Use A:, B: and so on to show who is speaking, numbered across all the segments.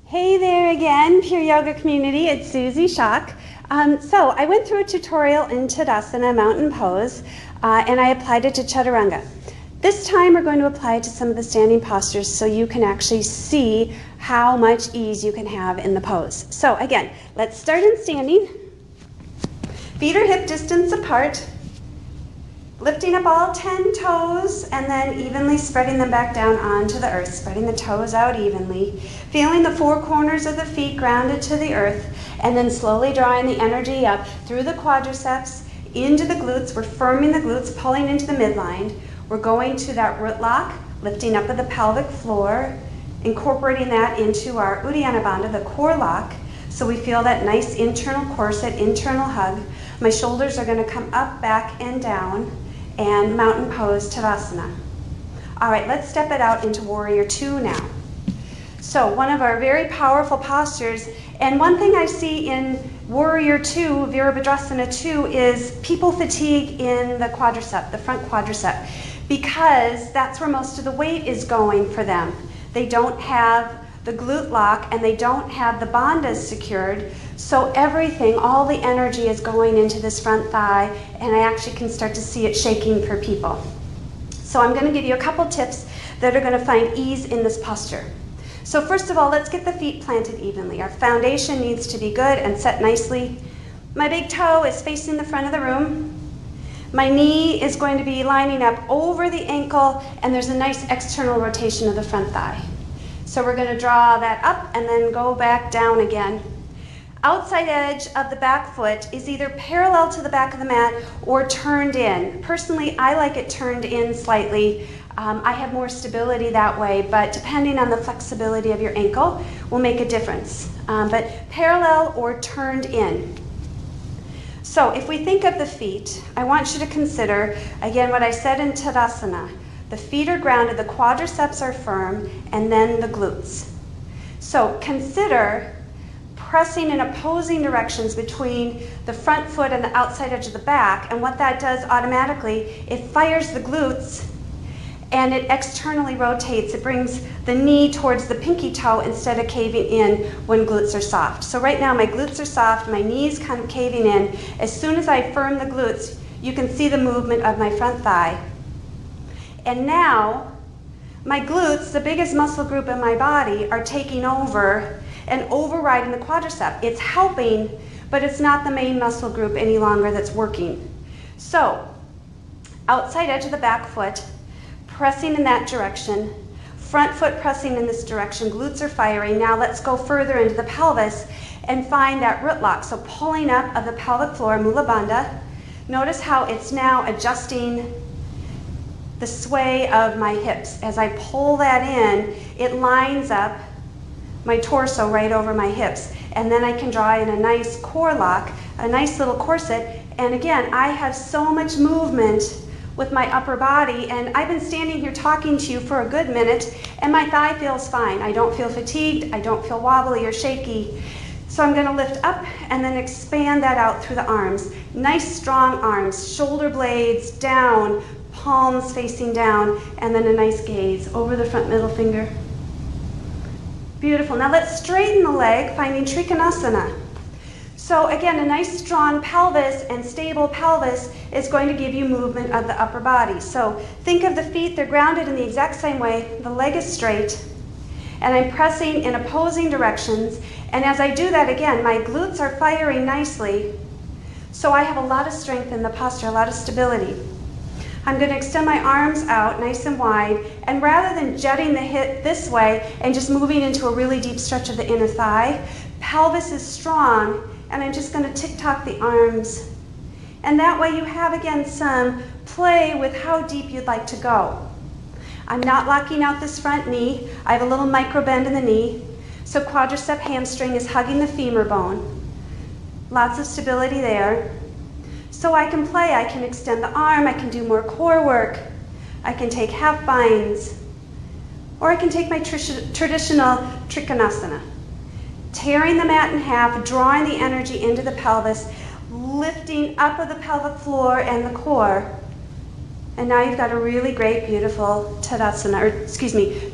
A: Hey there again, Pure Yoga community. It's Suzy Schaak. So I went through a tutorial in Tadasana, mountain pose, and I applied it to Chaturanga. This time we're going to apply it to some of the standing postures so you can actually see how much ease you can have in the pose. So again, let's start in standing. Feet are hip distance apart. Lifting up all 10 toes and then evenly spreading them back down onto the earth, spreading the toes out evenly. Feeling the four corners of the feet grounded to the earth, and then slowly drawing the energy up through the quadriceps, into the glutes. We're firming the glutes, pulling into the midline. We're going to that root lock, lifting up of the pelvic floor, incorporating that into our Uddiyana Bandha, the core lock, so we feel that nice internal corset, internal hug. My shoulders are going to come up, back, and down. And mountain pose Tadasana. All right, let's step it out into Warrior Two now. So one of our very powerful postures, and one thing I see in Warrior Two, Virabhadrasana 2, is people fatigue in the quadricep, the front quadricep, because that's where most of the weight is going for them. They don't have the glute lock and they don't have the bandhas secured. So everything, all the energy is going into this front thigh, and I actually can start to see it shaking for people. So I'm going to give you a couple tips that are going to find ease in this posture. So first of all, let's get the feet planted evenly. Our foundation needs to be good and set nicely. My big toe is facing the front of the room. My knee is going to be lining up over the ankle, and there's a nice external rotation of the front thigh. So we're going to draw that up and then go back down again. Outside edge of the back foot is either parallel to the back of the mat or turned in. Personally, I like it turned in slightly. I have more stability that way, but depending on the flexibility of your ankle will make a difference. But parallel or turned in. So if we think of the feet, I want you to consider, again, what I said in Tadasana. The feet are grounded, the quadriceps are firm, and then the glutes. So consider pressing in opposing directions between the front foot and the outside edge of the back, and what that does automatically, it fires the glutes and it externally rotates. It brings the knee towards the pinky toe instead of caving in when glutes are soft. So right now my glutes are soft, my knee's kind of caving in. As soon as I firm the glutes, you can see the movement of my front thigh. And now my glutes, the biggest muscle group in my body, are taking over and overriding the quadricep. It's helping, but it's not the main muscle group any longer that's working. So, outside edge of the back foot, pressing in that direction, front foot pressing in this direction, glutes are firing. Now let's go further into the pelvis and find that root lock. So pulling up of the pelvic floor, Mula Bandha. Notice how it's now adjusting the sway of my hips. As I pull that in, it lines up my torso right over my hips. And then I can draw in a nice core lock, a nice little corset. And again, I have so much movement with my upper body, and I've been standing here talking to you for a good minute, and my thigh feels fine. I don't feel fatigued, I don't feel wobbly or shaky. So I'm gonna lift up and then expand that out through the arms. Nice strong arms, shoulder blades down, palms facing down, and then a nice gaze over the front middle finger. Beautiful. Now let's straighten the leg, finding Trikonasana. So again, a nice strong pelvis and stable pelvis is going to give you movement of the upper body. So think of the feet, they're grounded in the exact same way. The leg is straight, and I'm pressing in opposing directions. And as I do that, again, my glutes are firing nicely. So I have a lot of strength in the posture, a lot of stability. I'm going to extend my arms out nice and wide, and rather than jutting the hip this way and just moving into a really deep stretch of the inner thigh, pelvis is strong, and I'm just going to tick-tock the arms. And that way you have, again, some play with how deep you'd like to go. I'm not locking out this front knee. I have a little micro bend in the knee. So quadricep hamstring is hugging the femur bone. Lots of stability there. So I can play, I can extend the arm, I can do more core work, I can take half binds, or I can take my traditional Trikonasana. Tearing the mat in half, drawing the energy into the pelvis, lifting up of the pelvic floor and the core. And now you've got a really great, beautiful Tadasana,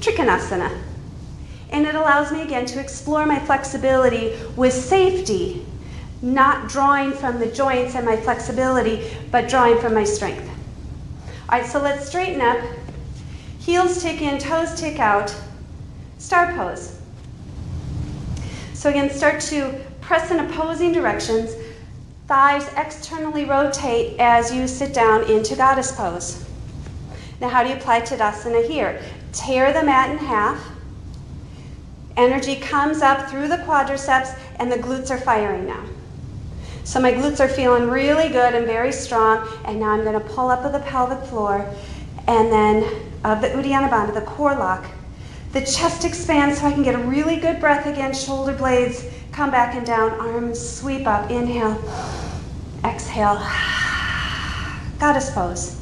A: Trikonasana. And it allows me again to explore my flexibility with safety, not drawing from the joints and my flexibility, but drawing from my strength. All right, so let's straighten up. Heels tick in, toes tick out. Star pose. So again, start to press in opposing directions. Thighs externally rotate as you sit down into goddess pose. Now, how do you apply Tadasana here? Tear the mat in half. Energy comes up through the quadriceps, and the glutes are firing now. So my glutes are feeling really good and very strong, and now I'm going to pull up of the pelvic floor, and then of the Uddiyana Bandha, the core lock. The chest expands so I can get a really good breath again. Shoulder blades come back and down. Arms sweep up. Inhale. Exhale. Goddess pose.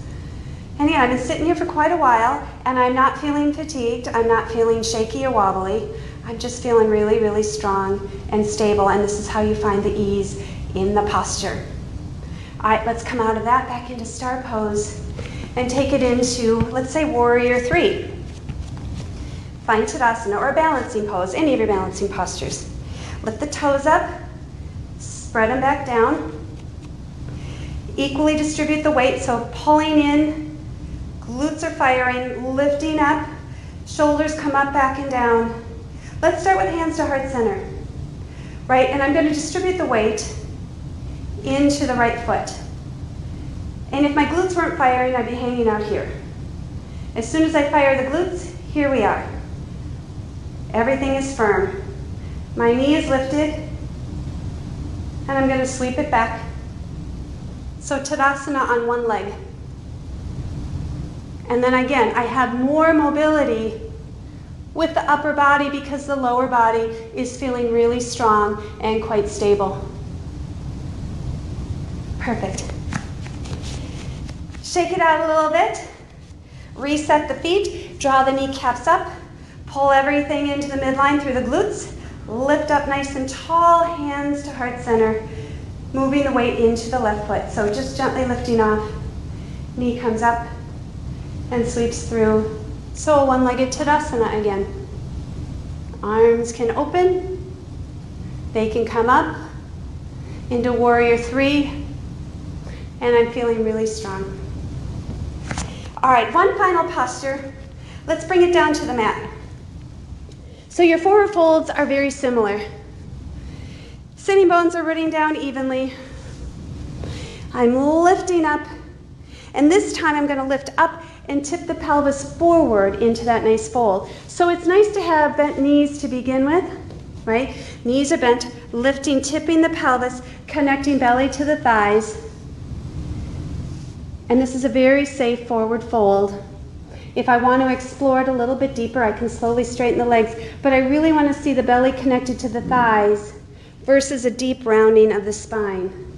A: And yeah, I've been sitting here for quite a while, and I'm not feeling fatigued. I'm not feeling shaky or wobbly. I'm just feeling really, really strong and stable, and this is how you find the ease in the posture. All right, let's come out of that back into star pose and take it into, let's say, warrior 3. Find Tadasana or a balancing pose, any of your balancing postures. Lift the toes up, spread them back down. Equally distribute the weight, so pulling in, glutes are firing, lifting up, shoulders come up, back and down. Let's start with hands to heart center, right? And I'm going to distribute the weight into the right foot. And if my glutes weren't firing, I'd be hanging out here. As soon as I fire the glutes, here we are. Everything is firm. My knee is lifted, and I'm going to sweep it back. So Tadasana on one leg. And then again, I have more mobility with the upper body because the lower body is feeling really strong and quite stable. Perfect. Shake it out a little bit. Reset the feet. Draw the kneecaps up. Pull everything into the midline through the glutes. Lift up nice and tall, hands to heart center. Moving the weight into the left foot. So just gently lifting off. Knee comes up and sweeps through. So one-legged Tadasana again. Arms can open. They can come up into warrior 3. And I'm feeling really strong. All right, one final posture. Let's bring it down to the mat. So your forward folds are very similar. Sitting bones are rooting down evenly. I'm lifting up, and this time I'm going to lift up and tip the pelvis forward into that nice fold. So it's nice to have bent knees to begin with, right? Knees are bent, lifting, tipping the pelvis, connecting belly to the thighs. And this is a very safe forward fold. If I want to explore it a little bit deeper, I can slowly straighten the legs, but I really want to see the belly connected to the thighs versus a deep rounding of the spine,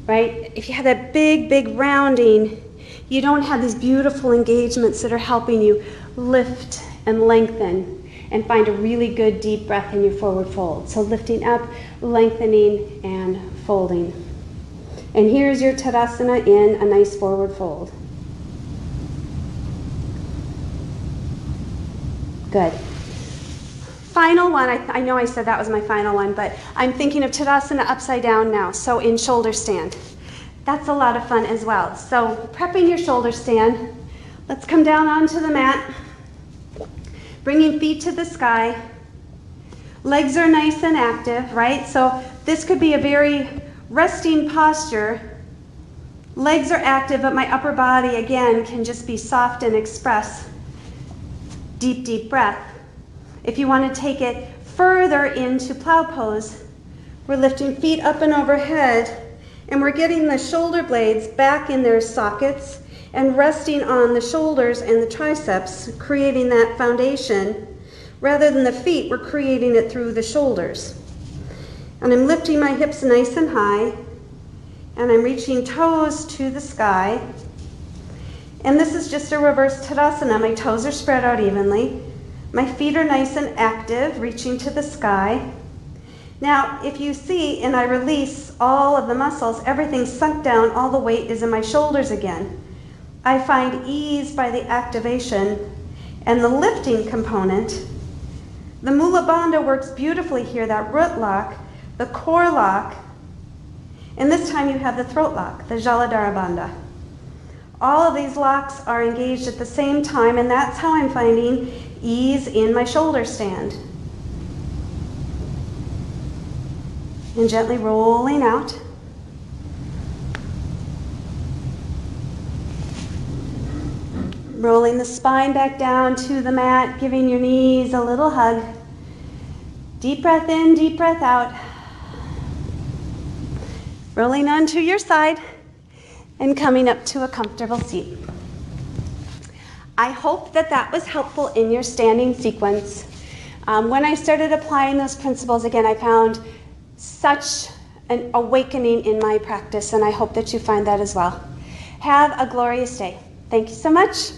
A: right? If you have that big, big rounding, you don't have these beautiful engagements that are helping you lift and lengthen and find a really good deep breath in your forward fold. So lifting up, lengthening, and folding. And here's your Tadasana in a nice forward fold. Good. Final one, I know I said that was my final one, but I'm thinking of Tadasana upside down now, so in shoulder stand. That's a lot of fun as well. So prepping your shoulder stand, let's come down onto the mat, bringing feet to the sky. Legs are nice and active, right? So this could be a very resting posture. Legs are active, but my upper body, again, can just be soft and express. Deep, deep breath. If you want to take it further into plow pose, we're lifting feet up and overhead, and we're getting the shoulder blades back in their sockets and resting on the shoulders and the triceps, creating that foundation. Rather than the feet, we're creating it through the shoulders. And I'm lifting my hips nice and high, and I'm reaching toes to the sky. And this is just a reverse Tadasana. My toes are spread out evenly. My feet are nice and active, reaching to the sky. Now, if you see, and I release all of the muscles, everything's sunk down, all the weight is in my shoulders again. I find ease by the activation and the lifting component The Mula Bandha works beautifully here, that root lock, the core lock, and this time you have the throat lock, the Jaladhara Bandha. All of these locks are engaged at the same time, and that's how I'm finding ease in my shoulder stand. And gently rolling out. Rolling the spine back down to the mat, giving your knees a little hug. Deep breath in, deep breath out. Rolling onto your side and coming up to a comfortable seat. I hope that that was helpful in your standing sequence. When I started applying those principles, again, I found such an awakening in my practice, and I hope that you find that as well. Have a glorious day. Thank you so much.